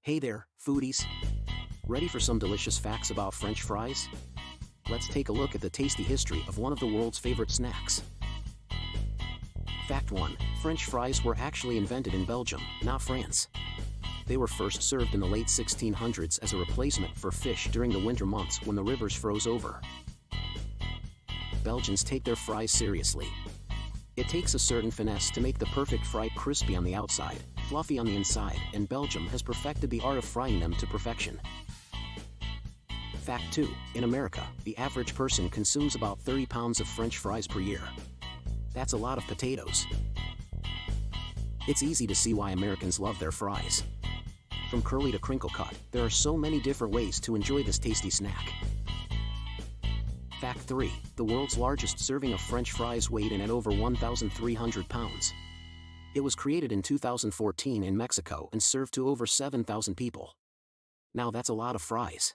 Hey there, foodies! Ready for some delicious facts about French fries? Let's take a look at the tasty history of one of the world's favorite snacks. Fact 1. French fries were actually invented in Belgium, not France. They were first served in the late 1600s as a replacement for fish during the winter months when the rivers froze over. Belgians take their fries seriously. It takes a certain finesse to make the perfect fry crispy on the outside, fluffy on the inside, and Belgium has perfected the art of frying them to perfection. Fact 2. In America, the average person consumes about 30 pounds of French fries per year. That's a lot of potatoes. It's easy to see why Americans love their fries. From curly to crinkle cut, there are so many different ways to enjoy this tasty snack. Fact 3. The world's largest serving of French fries weighed in at over 1,300 pounds. It was created in 2014 in Mexico and served to over 7,000 people. Now that's a lot of fries.